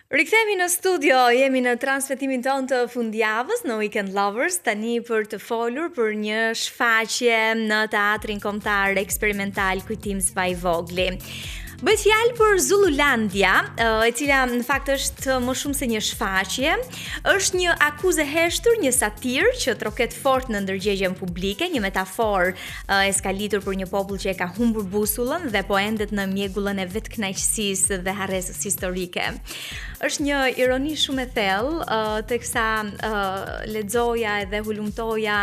Rikthehemi në studio, jemi në transmetimin tonë të fundjavës në Weekend Lovers, tani për të folur për një shfaqje në Teatrin Kombëtar Eksperimental Kujtim Spajvogli. Bëhet fjalë për Zululandia, e cila në fakt është më shumë se një shfaqje, është një akuzë heshtur, një satirë që troket fort në ndërgjegjen publike, një metaforë e skalitur për një popull që e ka humbur busullën dhe po endet në mjegullën e vetkënaqësisë dhe harresës historike. Është një ironi shumë e thellë, teksa lexoja edhe hulumtoja,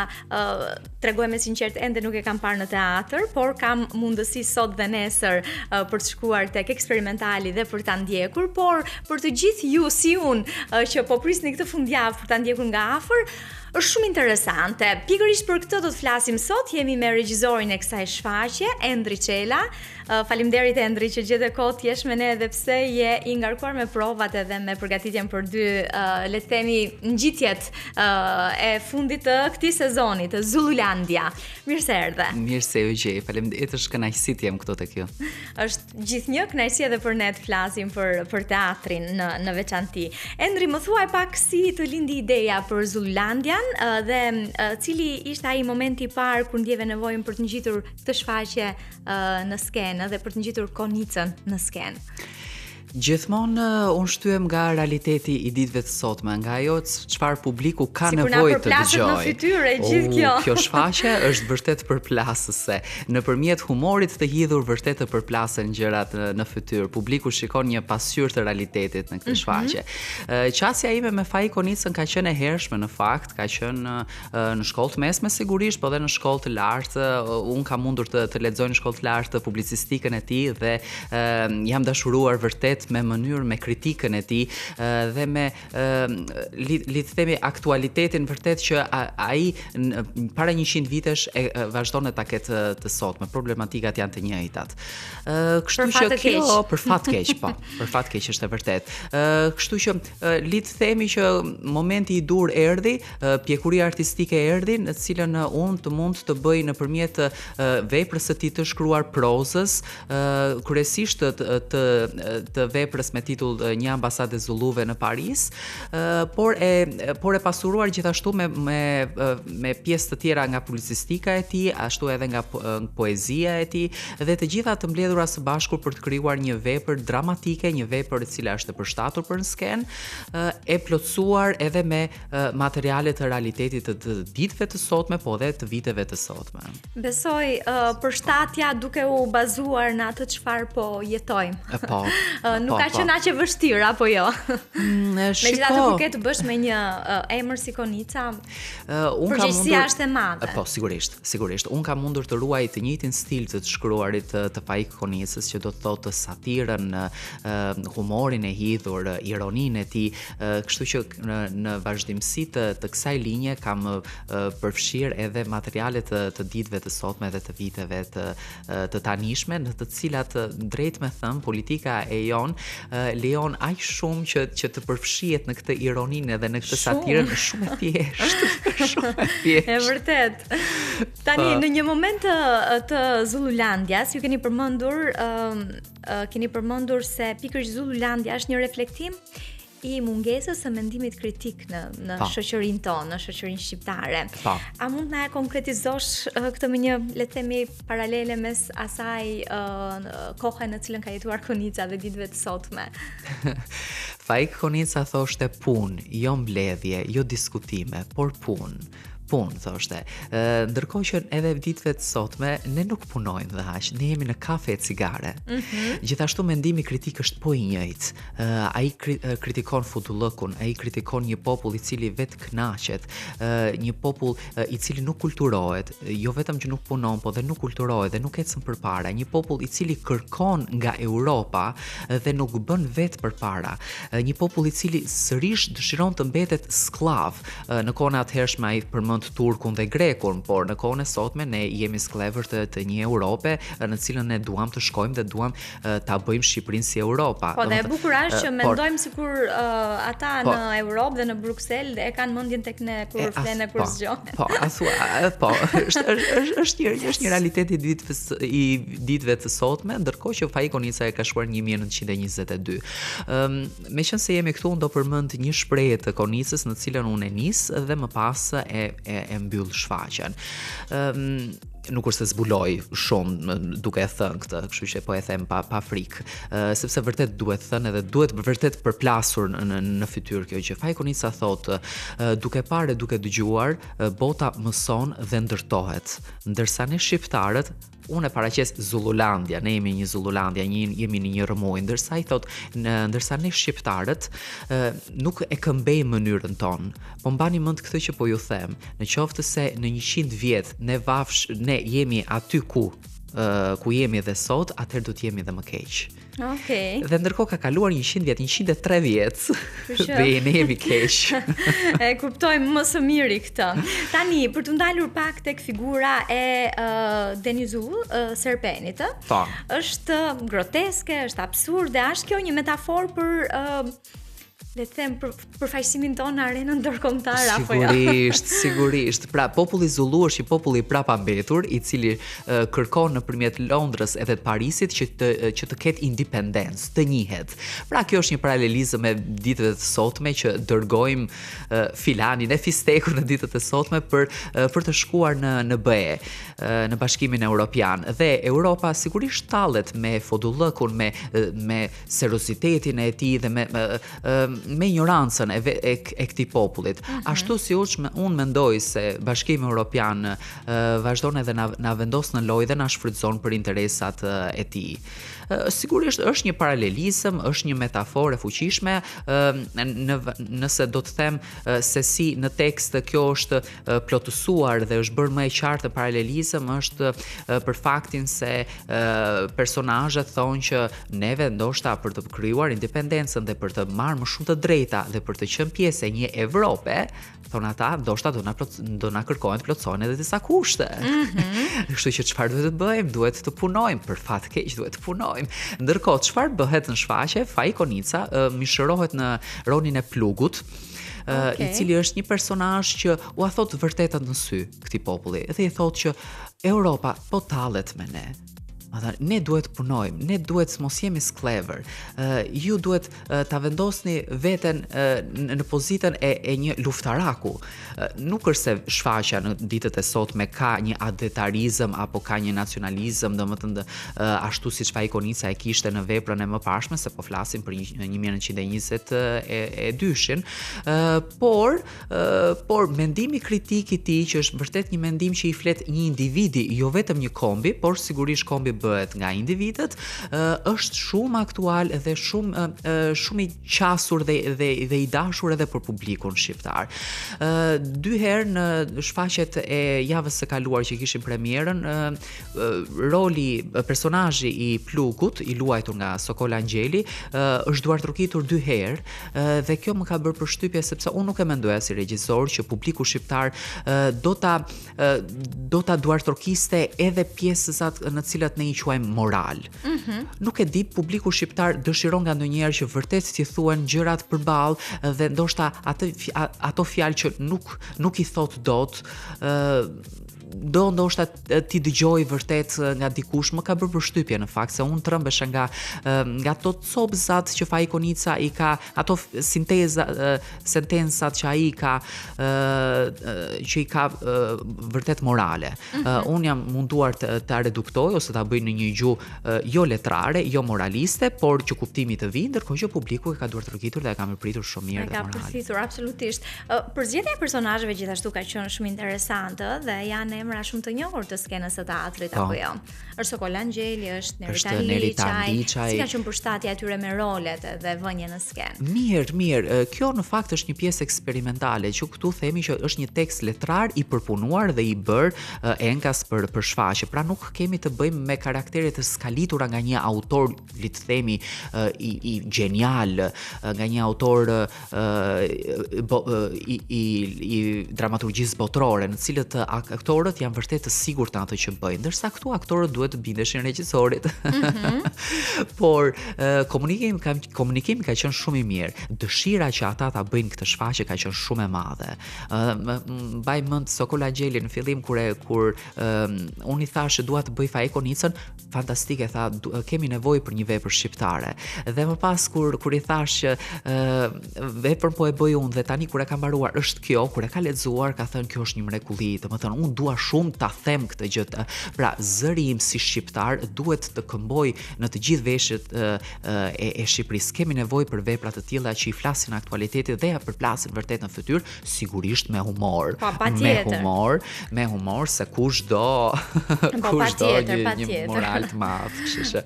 tregoj me sinqert ende nuk e kam parë në teatr, por kam mundësi sot dhe nesër për të shkuar tek eksperimentali dhe për ta ndjekur, por për të gjithë ju si unë që po prisni këtë fundjavë për ta ndjekur nga afër, është shumë interesante. Pikërisht për këtë do të flasim sot. Jemi me regjizorin e kësaj shfaqje, Endri Çela. Faleminderit Endri që gjetë kohë të jesh me ne edhe pse je i ngarkuar me provat edhe me përgatitjen për dy, le të themi, ngjitjet e fundit të këtij sezoni të Zululandia. Mirë se erdhe. Mirë se u gjej. Faleminderit, është kënaqësi të jem këtu tek ju. Është gjithnjë kënaqësi edhe për ne të flasim për teatrin në veçantë. Endri, më thuaj pak si të lindi ideja për Zululandian dhe cili ishte ai momenti i parë kur ndjeve nevojën për të ngjitur këtë shfaqje në skenë dhe për të ngjitur konicën në skenë? Gjithmonë unë shtyhem nga realiteti i ditëve të sotme, nga ajo çfarë publiku ka nevojë të dëgjojë. Në fytyrë gjithë kjo. Kjo shfaqje është vërtet përplasëse. Nëpërmjet humorit të hidhur vërtet të përplasen gjërat në fytyrë. Publiku shikon një pasqyrë të realitetit në këtë shfaqje. Qasja ime me Faik Konicën ka qenë e hershme në fakt, ka qenë në shkollë të mesme sigurisht, po edhe në shkollë të lartë. Unë kam mundur të lexoj në shkollë të lartë publicistikën e tij dhe jam dashuruar vërtet me mënyrë, me kritikën e tij dhe me le të themi aktualitetin vërtet që ai para 100 vitesh vazhdon ta ketë të sotme. Problematikat janë të njëjtat. Kështu që kjo për fat keq, po, për fat keq është e vërtet. Kështu që le të themi që momenti i dur erdhi, pjekuria artistike erdhi, në të cilën unë të mund të bëj nëpërmjet veprës së tij të shkruar prozës, kryesisht të veprës me titull Një ambasadë e Zulluve në Paris, por e pasuruar gjithashtu me pjesë të tjera nga publicistika e tij, ashtu edhe nga poezia e tij dhe të gjitha të mbledhura së bashku për të krijuar një vepër dramatike, një vepër e cila është e përshtatur për në skenë, e plotësuar edhe me materiale të realitetit të ditëve të sotme, po edhe të viteve të sotme. Besoj përshtatja duke u bazuar në atë çfarë po jetojmë. Po. Nuk ka qenë aq e vështirë apo jo? Megjithatë kur ke të bësh me një emër si Konica, përgjegjësia është e madhe. Po, sigurisht. Unë kam mundur të ruaj të njëjtin stil të shkruarit të Faik Konicës, që do të thotë satirën, humorin e hidhur, ironinë e tij, kështu që në vazhdimsi të kësaj linje kam përfshirë edhe materiale të ditëve të sotme dhe të viteve të tanishme, në të cilat drejt me thënë politika e jon lejon aq shumë që të përfshihet në këtë ironinë dhe në këtë satirën shumë e thjeshtë. Shumë e thjeshtë. E vërtet. Tani në një moment të Zululandias ju keni përmendur se pikërisht Zululandia është një reflektim i mungesës së mendimit kritik në shoqërinë tonë, në shoqërinë shqiptare. A mund na e konkretizosh këtë me një, le të themi, paralele mes asaj kohën në cilën ka jetuar Konica dhe ditëve të sotme? Faik Konica thoshte punë, jo mbledhje, jo diskutime, por punë. Thoshte. Ndërkohë që edhe ditëve të sotme ne nuk punojmë dhe aq, ne jemi në kafe e cigare. Gjithashtu mendimi kritik është po i njëjtë. Ai kritikon futullëkun, ai kritikon një popull i cili vetë kënaqet, një popull i cili nuk kulturohet, jo vetëm që nuk punon, po dhe nuk kulturohet dhe nuk ecën përpara, një popull i cili kërkon nga Europa dhe nuk bën vetë përpara, një popull i cili sërish dëshiron të mbetet sklav. Në kohën atëhershme ai përmend turkun dhe grekun, por në kohën e sotme ne jemi sklever të një Europe në cilën ne duam të shkojmë dhe duam ta bëjmë Shqipërinë si Europa. Po dhe e bukur është që mendojmë sikur ata në Europë dhe në Bruksel e kanë mendjen tek ne kur flenë kur zgjohen. Po, është një realitet i ditëve të sotme, ndërkohë që Faik Konica e ka shkuar në 1922. Meqense jemi këtu, unë do përmend një shprehje të Konicës në cilën unë e nis dhe më pas e mbyll shfaqjen. Nuk është se zbuloj shumë duke e thënë këtë, kështu që po e them pa frikë, sepse vërtet duhet thënë edhe duhet vërtet përplasur në fytyrë kjo gjë. Faik Konica thotë, duke parë, duke dëgjuar, bota mëson dhe ndërtohet, ndërsa ne shqiptarët, unë e paraqes Zullulandia, ne jemi një Zullulandia, jemi në një rëmuj, ndërsa i thot, ndërsa ne shqiptarët nuk e këmbejmë mënyrën tonë, po mbani mend këtë që po ju them, në qoftë se në 100 vjet ne jemi aty ku jemi dhe sot, atëherë do të jemi dhe më keq. Okej. Dhe ndërkohë ka kaluar 100 vjet, 103 vjet. Dhe ne jemi keq. E kuptojmë më së miri këtë. Tani, për të ndalur pak tek figura e Denizu Serpenit, është groteske, është absurde, është kjo një metaforë për le të them për faqësimin tonë në arenën ndërkombëtare apo jo? Sigurisht. Pra populli zullu është një popull i prapambetur, i cili kërkon nëpërmjet Londrës edhe të Parisit që të ketë independencë, të njihet. Pra kjo është një paralelizëm me ditët e sotme që dërgojmë filanin e fistekun në ditët e sotme për të shkuar në BE, në Bashkimin Evropian. Dhe Europa sigurisht tallet me fodullëkun, me seriozitetin e tij dhe me ignorancën e këtij popullit. Ashtu si unë mendoj se Bashkimi Evropian vazhdon edhe na vendos në lojë dhe na shfrytëzon për interesat e tij. Sigurisht është një paralelizëm, është një metaforë e fuqishme, nëse do të them se si në tekst kjo është plotësuar dhe është bërë më e qartë paralelizëm, është për faktin se personazhet thonë që neve ndoshta për të krijuar independencën dhe për të marrë më shumë të drejta dhe për të qenë pjesë e një Evrope, thonë ata, ndoshta do na kërkojnë të plotësojnë edhe disa kushte. Kështu që çfarë duhet të bëjmë? Duhet të punojmë, për fat keq duhet të punojmë. Ndërkohë, çfarë bëhet në shfaqje? Faik Konica mishërohet në rolin e plugut, i cili është një personazh që u thot vërtetën në sy këtij populli dhe i thot që Europa po tallet me ne. Ne duhet punojmë, ne duhet mos jemi sklever, ju duhet ta vendosni veten në pozitën e një luftaraku. Nuk është se shfaqja në ditët e sotme ka një adetarizëm apo ka një nacionalizëm, domethënë ashtu siç Faik Konica e kishte në veprën e mëparshme, se po flasim për 1922-shin, por mendimi kritik i tij, që është vërtet një mendim që i flet një individi, jo vetëm një kombi, por sigurisht kombi bëhet nga individët, është shumë aktual dhe shumë i qasur dhe i dashur edhe për publikun shqiptar. 2 herë në shfaqjet e javës së kaluar që kishin premierën, personazhi i plugut, i luajtur nga Sokol Angjeli, është duartrokitur 2 herë dhe kjo më ka bërë përshtypje sepse unë nuk e mendoja si regjisor që publiku shqiptar do ta duartrokiste edhe pjesët në cilat ne i quajmë moral. Nuk e di, publiku shqiptar dëshiron nga ndonjëherë që vërtet t'i thuhen gjërat përballë dhe ndoshta ato fjalë që nuk i thot dot, ndoshta ti dëgjoj vërtet nga dikush, më ka bërë përshtypje në fakt se unë trembesha nga ato copzat që Faik Konica i ka, ato sentencat që ai ka që i ka vërtet morale. Unë jam munduar ta reduktoj ose ta bëj në një gjuhë jo letrare, jo moraliste, por që kuptimi të vi, ndërkohë që publiku e ka duartrokitur dhe e ka përpritur shumë mirë dhe morale. E ka përfitur absolutisht. Përzgjedhja e personazheve gjithashtu ka qenë shumë interesante dhe janë kanë emra shumë të njohur të skenës së teatrit apo jo. Është Sokola Angjeli, është Nerita Liçaj. Si ka qenë përshtatja atyre me rolet dhe vënien në skenë? Mirë. Kjo në fakt është një pjesë eksperimentale, që këtu themi që është një tekst letrar i përpunuar dhe i bër enkas për shfaqje. Pra nuk kemi të bëjmë me karaktere të skalitura nga një autor, le të themi, i genial, nga një autor i dramaturgjisë botërore, në cilët aktorët janë vërtet të sigurt në atë që bëjnë, ndërsa këtu aktorët duhet të bindeshin regjisorit. Por komunikimi ka qenë shumë i mirë. Dëshira që ata ta bëjnë këtë shfaqje ka qenë shumë e madhe. Mbaj mend Sokola Angjeli në fillim kur unë i thash që dua të bëj Faekonicën, fantastike, tha, kemi nevojë për një vepër shqiptare. Dhe më pas kur i thash që veprën po e bëj unë dhe tani kur e ka mbaruar është kjo, kur e ka lexuar ka thënë kjo është një mrekulli, domethënë unë dua shumë ta them këtë gjë. Pra zëri im si shqiptar duhet të këmboj në të gjithë veshjet e Shqipërisë. Kemi nevojë për vepra të tilla që i flasin aktualitetit dhe ja përplasin vërtet në fytyrë, sigurisht me humor. Me humor se kushdo një moral të madh, kështu që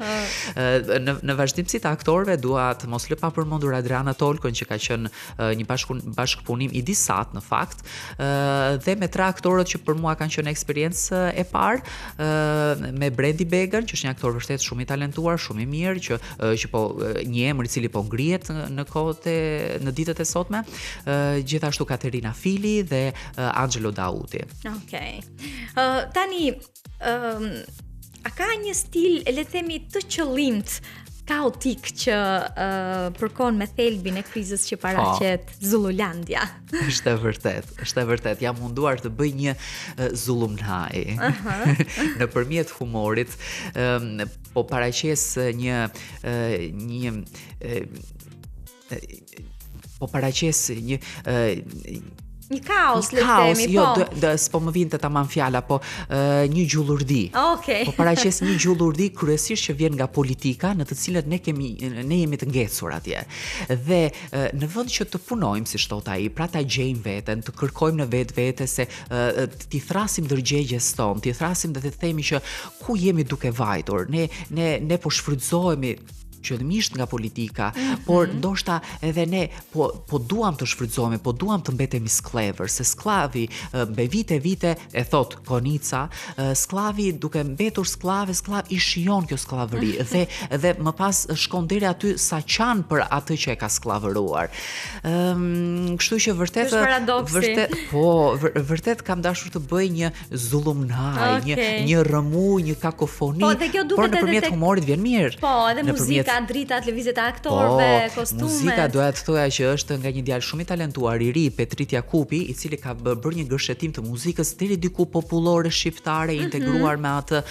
në vazhdimsi të aktorëve dua të mos lë pa përmendur Adriana Tolkën që ka qenë një bashkëpunim i disat në fakt, dhe me 3 aktorët që për mua kanë qenë eksperiencë e parë, me Brendi Begën, që është një aktor vërtet shumë i talentuar, shumë i mirë, që po një emër i cili po ngrihet në ditët e sotme, gjithashtu Katerina Fili dhe Angelo Dauti. Okej. Tani a ka një stil, le të themi, të qëllimt kaotik që përkon me thelbin e krizës që paraqet Zullulandia. Është e vërtet. Jam munduar të bëj një zullumnaj. Nëpërmjet humorit, po paraqes një kaos, le të themi, po. S'po më vinte tamam fjala, po një gjullurdi. Okej. Po paraqes një gjullurdi kryesisht që vjen nga politika, në të cilët ne jemi të ngecur atje. Dhe në vend që të punojmë, si thot ai, pra ta gjejmë veten, të kërkojmë në vetvete se t'i thrasim ndërgjegjes tonë, t'i thrasim dhe të themi që ku jemi duke vajtur. Ne po shfrytëzohemi qëllimisht nga politika, por ndoshta edhe ne po duam të shfrytëzohemi, po duam të mbetemi sklever, se sklavi me vite e thot Konica, sklavi duke mbetur sklav i shijon kjo sklavëri dhe më pas shkon deri aty sa qan për atë që e ka sklavëruar. Kështu që vërtet kam dashur të bëj një zullumnaj, një rëmu, një kakofoni, por nëpërmjet humorit vjen mirë. Po, edhe muzika, dritat, lëvizjet e aktorëve, kostumet. Muzika doja të thoja që është nga një djalë shumë i talentuar i ri, Petrit Jakupi, i cili ka bërë një gërshetim të muzikës deri diku popullore shqiptare, integruar me atë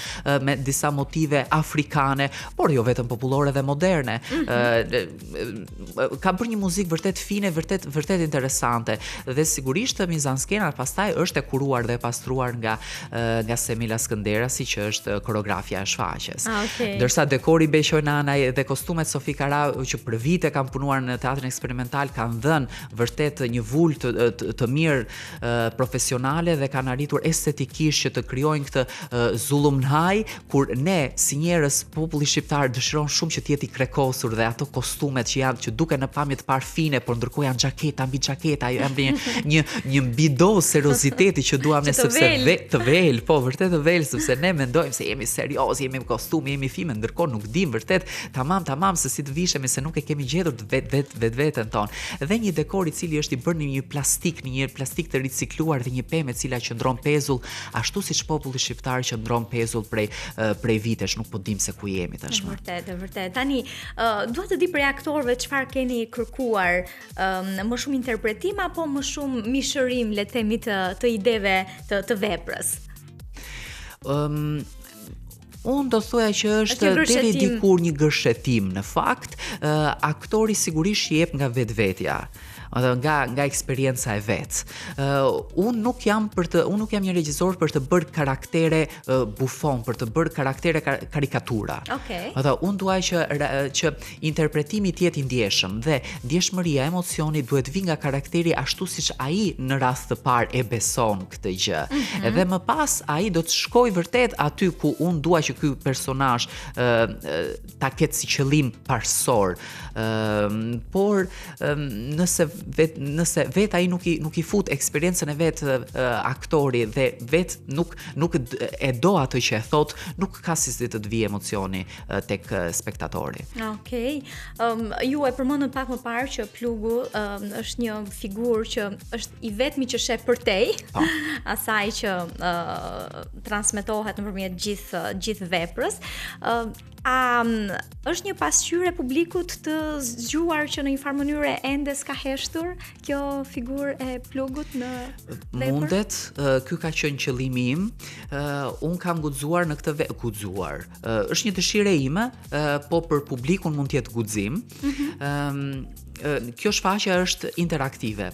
me disa motive afrikane, por jo vetëm popullore dhe moderne. Ka bërë një muzikë vërtet fine, vërtet interesante, dhe sigurisht mizanskena pastaj është e kuruar dhe e pastruar nga Semila Skënderasi, që është koreografja e shfaqjes. Ndërsa dekori Beqonanaj dhe kostumet Sofi Kara, që për vite kanë punuar në teatrin eksperimental, kanë dhënë vërtet një vul të mirë profesionale dhe kanë arritur estetikisht që të krijojnë këtë zullumnaj, kur ne si njerëz populli shqiptar dëshiron shumë që të jetë i krekosur dhe ato kostumet që duken në pamje të parë fine, por ndërkohë janë xhaketa mbi xhaketa, janë një mbido serioziteti që duam ne, sepse të vel, po vërtet të vel, sepse ne mendojmë se jemi serioz, jemi me kostum, jemi fime, ndërkohë nuk dim vërtet tamam se si të vishemi, se nuk e kemi gjetur vetveten tonë. Dhe një dekor i cili është i bërë në një plastik të ricikluar dhe një pemë e cila qëndron pezull, ashtu siç populli shqiptar qëndron pezull prej vitesh, nuk po dim se ku jemi tashmë. Vërtet. Tani dua të di prej aktorëve çfarë keni kërkuar, më shumë interpretim apo më shumë mishërim, le të themi, të ideve të veprës? Unë do thoja që është deri dikur një gërshetim në fakt, aktori sigurisht jep nga vetvetja. Nga eksperienca e vet. Unë nuk jam një regjisor për të bërë karaktere bufon, për të bërë karaktere karikatura. Unë dua që interpretimi të jetë i ndjeshëm dhe ndjeshmëria, emocioni duhet vi nga karakteri ashtu siç ai në rast të parë e beson këtë gjë. Edhe më pas ai do të shkojë vërtet aty ku unë dua që ky personazh ta ketë si qëllim parsor. Por nëse vet ai nuk i fut eksperiencën e vet aktori dhe vet nuk e do atë që e thot, nuk ka si të vi emocioni tek spektatori. Okej. Ju e përmendën pak më parë që plugu është një figurë që është i vetmi që sheh përtej asaj që transmetohet nëpërmjet gjithë veprës. A është një pasqyrë e publikut të zgjuar që në një farë mënyrë ende s'ka heshtur kjo figurë e plugut në vepër? Mundet, ky ka qenë qëllimi im. Un kam guxuar në këtë guxuar. Është një dëshirë ime, po për publikun mund të jetë guxim. Kjo shfaqje është interaktive,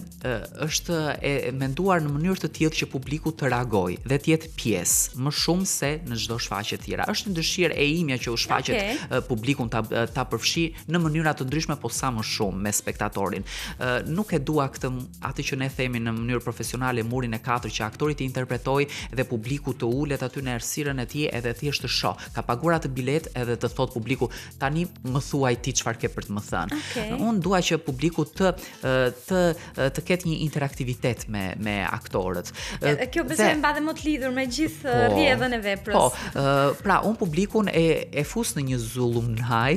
është e menduar në mënyrë të tillë që publiku të reagojë dhe të jetë pjesë më shumë se në çdo shfaqje tjera. Është një dëshirë e imja që u shfaqet publikun ta përfshi në mënyra të ndryshme, po sa më shumë me spektatorin. Nuk e dua atë që ne themi në mënyrë profesionale murin e katërt që aktori të interpretojë dhe publiku të ulet aty në errësirën e tij edhe thjesht të shoh. Ka paguar atë bilet edhe të thot publiku tani më thuaj ti çfarë ke për të më thënë. Unë dua që publiku të ketë një interaktivitet me aktorët. Kjo besoj mbadhe më të lidhur me gjithë rrjedhën e veprës. Pra, unë publikun e fus në një zullumnaj,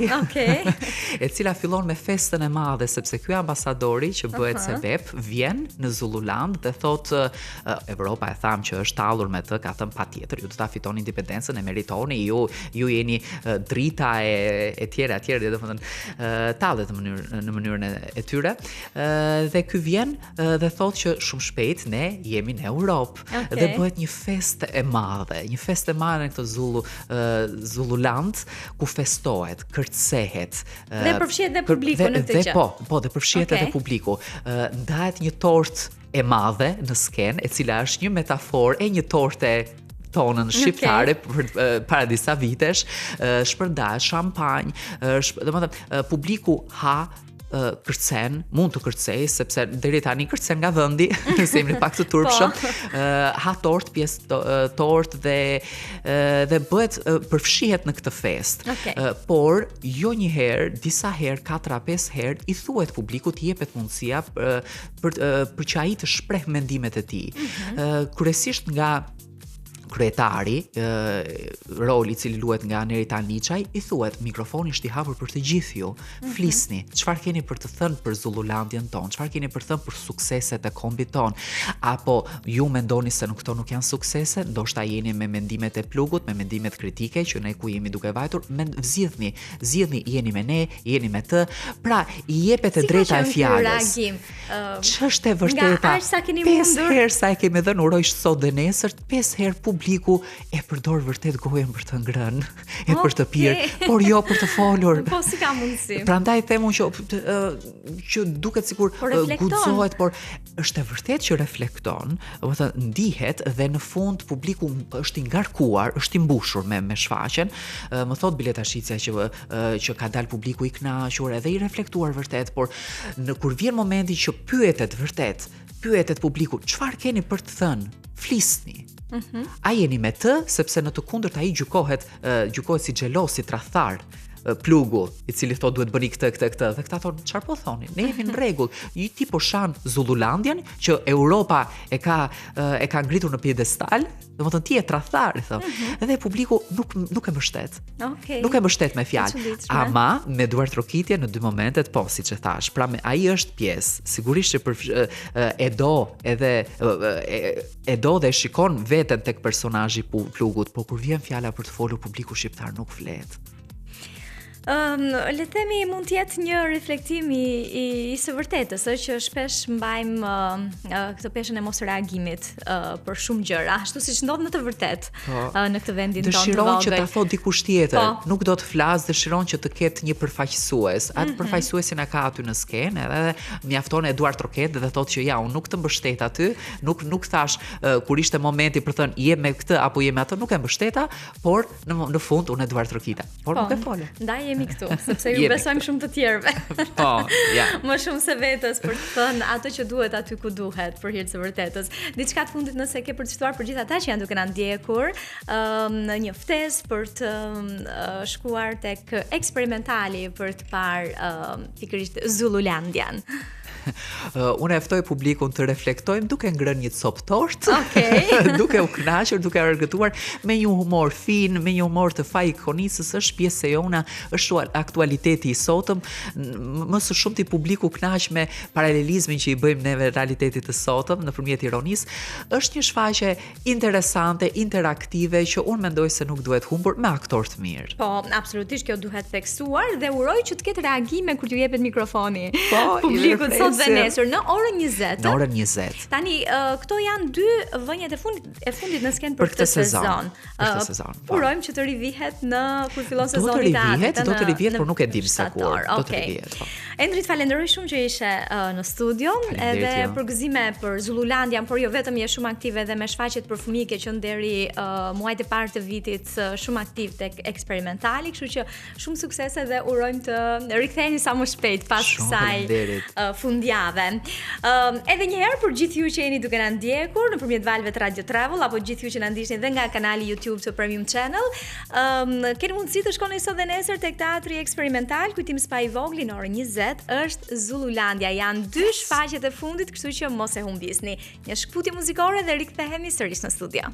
e cila fillon me festën e madhe, sepse ky ambasadori që bëhet sebeb vjen në Zululand dhe thot Evropa e tham që është tallur me të, ka thënë patjetër, ju do ta fitoni independencën, e meritoni, ju jeni drita e tjera, domethënë tallet në mënyrën e tyre, dhe ky vjen dhe thotë që shumë shpejt ne jemi në Europë dhe bëhet një festë e madhe në këtë Zululand ku festohet, kërcehet dhe përfshihet dhe publiku në këtë gjë. Dhe përfshihet edhe publiku. Ndahet një tortë e madhe në skenë, e cila është një metaforë e një torte tonën shqiptare para disa vitesh, shpërndahet shampanjë, domethënë publiku kërcen, mund të kërcej, sepse deri tani kërcen nga vendi, se jemi pak të turpshëm, ha tort, pjesë tort dhe bëhet përfshihet në këtë fest. Por jo një herë, disa herë, 4-5 herë i thuhet publikut, i jepet mundësia për që ai të shpreh mendimet e tij. Kryesisht nga kryetari, roli i cili luhet nga Nerita Niçaj, i thuhet mikrofoni është i hapur për të gjithë ju. Flisni, çfarë keni për të thënë për Zululandjen tonë, çfarë keni për të thënë për sukseset e kombit ton, apo ju mendoni se këto nuk janë suksese, ndoshta jeni me mendimet e plugut, me mendimet kritike që ne ku jemi duke vajtur, zgjidhni, jeni me ne, jeni me të, pra i jepet e drejta e fjalës. Ç'është e vërteta? 5 herë sa e kemi dhënë uroj sot dhe nesër, 5 herë publiku e përdor vërtet gojen për të ngrënë, për të pirë, por jo për të folur. Po si ka mundësi? Prandaj themun që duket sikur guxohet, por është e vërtet që reflekton, domethënë ndihet dhe në fund publiku është i ngarkuar, është i mbushur me shfaqjen. Më thot biletashitja që ka dalë publiku i kënaqur edhe i reflektuar vërtet, por kur vjen momenti që pyetet publiku, çfarë keni për të thënë? Flisni. A jeni me të, sepse në të kundërt ai gjykohet si xhelos, si tradhtar, plugu, i cili thot duhet bëni këtë, dhe këta thonë, çfarë po thoni? Ne jemi në rregull. Ti po shan Zululandjen që Europa e ka ngritur në piedestal, domethënë ti je tradhtar, thonë. Dhe publiku nuk e mbështet. Nuk e mbështet me fjalë. Ama me duar trokitje në dy momentet, po, siç e thash. Pra ai është pjesë. Sigurisht që e do dhe shikon veten tek personazhi plugut, por kur vjen fjala për të folur publiku shqiptar nuk flet. Le të themi mund të jetë një reflektim i së vërtetës, që shpesh mbajmë këtë peshën e mos reagimit për shumë gjëra, ashtu siç ndodh në të vërtetë në këtë vendin tonë të vogël. Dëshiron që ta thotë dikush tjetër, nuk do të flas, dëshiron që të ketë një përfaqësues. Atë përfaqësuesin e ka aty në skenë, edhe mjafton Eduard Troket dhe thotë që ja, unë nuk të mbështet aty, nuk thash kur ishte momenti për thënë je me këtë apo je me atë, nuk e mbështeta, por në fund unë Eduard Trokita, por nuk e folë. Ndaj jemi këtu, sepse ju besojmë shumë të tjerëve. Më shumë se vetës për të thënë ato që duhet aty ku duhet për hir të vërtetës. Diçka të fundit nëse ke për të ftuar për gjithë ata që janë duke na ndjekur, në një ftesë për të shkuar tek eksperimentali për të parë pikërisht Zululandian. Unë e ftoj publikun të reflektojmë duke ngrënë një copë tortë, duke u kënaqur, duke argëtuar me një humor fin, me një humor të faj ikonisës, është pjesë e jona, është aktualiteti i sotëm, më së shumti publiku kënaq me paralelizmin që i bëjmë neve realitetit të sotëm nëpërmjet ironisë, është një shfaqje interesante, interaktive që unë mendoj se nuk duhet humbur me aktor të mirë. Po, absolutisht kjo duhet theksuar dhe uroj që të ketë reagime kur t'ju jepet mikrofoni. Publikut sot dhe nesër në orën 20. Në orën 20. Tani këto janë dy vënjët e fundit në skenë për këtë sezon. Urojmë që të rivihet në kur fillon sezoni i teatrit. Do të rivihet, por nuk e dim se kur. Do të rivihet. Endrit, falenderoj shumë që ishe në studio, edhe për gëzime për Zululandian, por jo vetëm je shumë aktive edhe me shfaqjet përfëmijëke që deri muajt e parë të vitit shumë aktiv tek eksperimentali, kështu që shumë suksese dhe urojmë të riktheheni sa më shpejt pas kësaj fundjave. Edhe një herë për gjithë ju që jeni duke na ndjekur nëpërmjet valëve të Radio Travel apo gjithë ju që na ndiqni edhe nga kanali YouTube të Premium Channel, keni mundësi të shkoni sot dhe nesër tek Teatri Eksperimental, kujtim spa i vogël në orën 20 është Zululandia. Janë dy shfaqjet e fundit, kështu që mos e humbisni. Një shkputje muzikore dhe rikthehemi sërish në studio.